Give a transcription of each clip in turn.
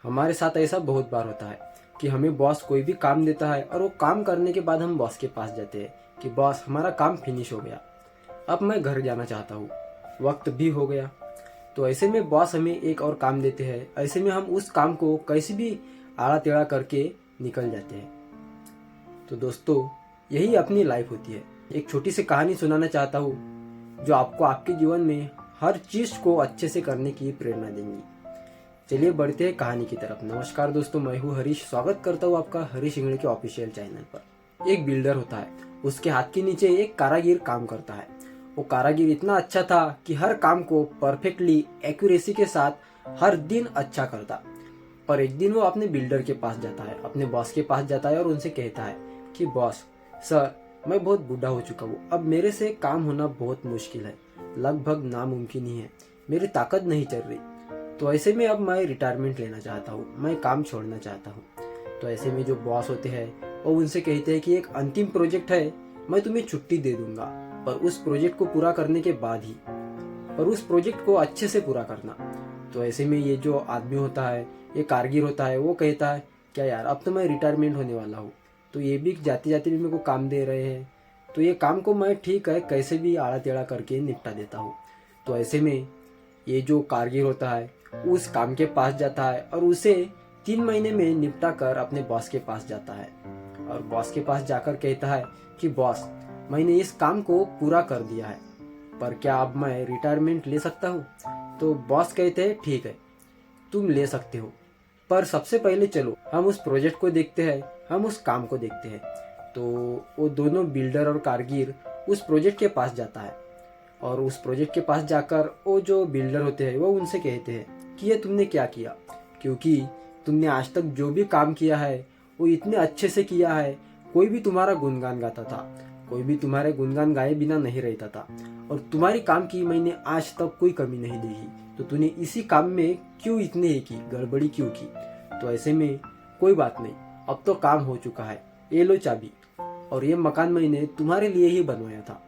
हमारे साथ ऐसा बहुत बार होता है कि हमें बॉस कोई भी काम देता है और वो काम करने के बाद हम बॉस के पास जाते हैं कि बॉस हमारा काम फिनिश हो गया, अब मैं घर जाना चाहता हूँ, वक्त भी हो गया। तो ऐसे में बॉस हमें एक और काम देते हैं, ऐसे में हम उस काम को कैसे भी आड़ा टेढ़ा करके निकल जाते हैं। तो दोस्तों, यही अपनी लाइफ होती है। एक छोटी सी कहानी सुनाना चाहता हूँ जो आपको आपके जीवन में हर चीज को अच्छे से करने की प्रेरणा देंगी। चलिए बढ़ते हैं कहानी की तरफ। नमस्कार दोस्तों, मैं हूँ हरीश, स्वागत करता हूँ आपका हरीश इंगड़े के ऑफिशियल चैनल पर। एक बिल्डर होता है, उसके हाथ के नीचे एक कारागिर काम करता है। वो कारागिर इतना अच्छा था कि हर काम को परफेक्टली एक्यूरेसी के साथ हर दिन अच्छा करता। पर एक दिन वो अपने बिल्डर के पास जाता है, अपने बॉस के पास जाता है और उनसे कहता है कि बॉस सर, मैं बहुत बूढ़ा हो चुका हूँ, अब मेरे से काम होना बहुत मुश्किल है, लगभग नामुमकिन ही है, मेरी ताकत नहीं चल रही। तो ऐसे में अब मैं रिटायरमेंट लेना चाहता हूँ, मैं काम छोड़ना चाहता हूँ। तो ऐसे में जो बॉस होते हैं वो उनसे कहते हैं कि एक अंतिम प्रोजेक्ट है, मैं तुम्हें छुट्टी दे दूंगा, पर उस प्रोजेक्ट को पूरा करने के बाद ही, पर उस प्रोजेक्ट को अच्छे से पूरा करना। तो ऐसे में ये जो आदमी होता है, ये कारगिर होता है, वो कहता है क्या यार, अब तो मैं रिटायरमेंट होने वाला हूँ, तो ये भी जाते जाते भी मेरे को काम दे रहे हैं, तो ये काम को मैं ठीक है कैसे भी आड़ा टेढ़ा करके निपटा देता हूँ। तो ऐसे में ये जो कारगिर होता है उस काम के पास जाता है और उसे 3 महीने में निपटा कर अपने बॉस के पास जाता है और बॉस के पास जाकर कहता है कि बॉस, मैंने इस काम को पूरा कर दिया है, पर क्या अब मैं रिटायरमेंट ले सकता हूँ? तो बॉस कहते हैं ठीक है, तुम ले सकते हो, पर सबसे पहले चलो हम उस प्रोजेक्ट को देखते हैं, हम उस काम को देखते हैं। तो वो दोनों बिल्डर और कारगिर उस प्रोजेक्ट के पास जाता है और उस प्रोजेक्ट के पास जाकर वो जो बिल्डर होते हैं वो उनसे कहते हैं कि ये तुमने क्या किया, क्योंकि तुमने आज तक जो भी काम किया है वो इतने अच्छे से किया है, कोई भी तुम्हारा गुणगान गाता था, कोई भी तुम्हारे गुणगान गाए बिना नहीं रहता था, और तुम्हारी काम की मैंने आज तक कोई कमी नहीं देखी, तो तूने इसी काम में क्यों इतने ही की, गड़बड़ी क्यों की? तो ऐसे में कोई बात नहीं, अब तो काम हो चुका है, ये लो चाबी, और ये मकान मैंने तुम्हारे लिए ही बनवाया था।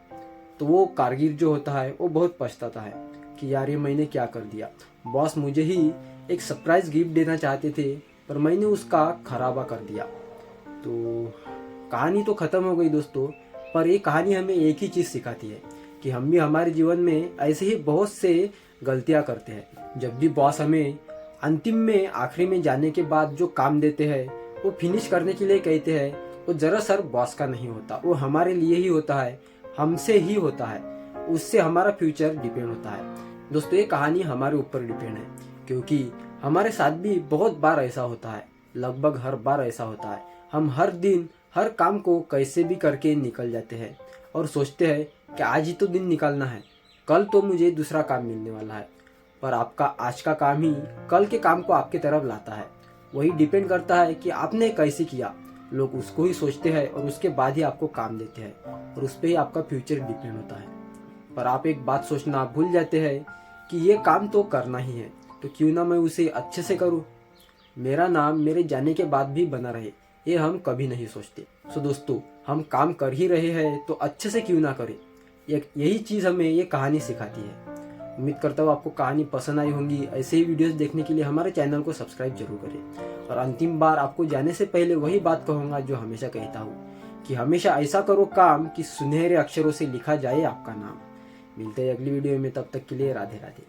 तो वो कारगिर जो होता है वो बहुत पछताता है कि यार ये मैंने क्या कर दिया, बॉस मुझे ही एक सरप्राइज गिफ्ट देना चाहते थे पर मैंने उसका खराबा कर दिया। तो कहानी तो खत्म हो गई दोस्तों, पर ये कहानी हमें एक ही चीज सिखाती है कि हम भी हमारे जीवन में ऐसे ही बहुत से गलतियां करते हैं। जब भी बॉस हमें अंतिम में आखिरी में जाने के बाद जो काम देते हैं वो फिनिश करने के लिए कहते हैं, वो दरअसल बॉस का नहीं होता, वो हमारे लिए ही होता है, हमसे ही होता है, उससे हमारा फ्यूचर डिपेंड होता है। दोस्तों, ये कहानी हमारे ऊपर डिपेंड है, क्योंकि हमारे साथ भी बहुत बार ऐसा होता है, लगभग हर बार ऐसा होता है। हम हर दिन हर काम को कैसे भी करके निकल जाते हैं और सोचते हैं कि आज ही तो दिन निकालना है, कल तो मुझे दूसरा काम मिलने वाला है, पर आपका आज का काम ही कल के काम को आपके तरफ लाता है। वही डिपेंड करता है कि आपने कैसे किया, लोग उसको ही सोचते हैं और उसके बाद ही आपको काम देते हैं और उस पर ही आपका फ्यूचर डिपेंड होता है। पर आप एक बात सोचना भूल जाते हैं कि ये काम तो करना ही है, तो क्यों ना मैं उसे अच्छे से करूं, मेरा नाम मेरे जाने के बाद भी बना रहे, ये हम कभी नहीं सोचते। सो दोस्तों, हम काम कर ही रहे हैं तो अच्छे से क्यों ना करें, यही चीज़ हमें ये कहानी सिखाती है। उम्मीद करता हूँ आपको कहानी पसंद आई होंगी। ऐसे ही वीडियोस देखने के लिए हमारे चैनल को सब्सक्राइब जरूर करें। और अंतिम बार आपको जाने से पहले वही बात कहूँगा जो हमेशा कहता हूँ कि हमेशा ऐसा करो काम कि सुनहरे अक्षरों से लिखा जाए आपका नाम। मिलते हैं अगली वीडियो में, तब तक के लिए राधे राधे।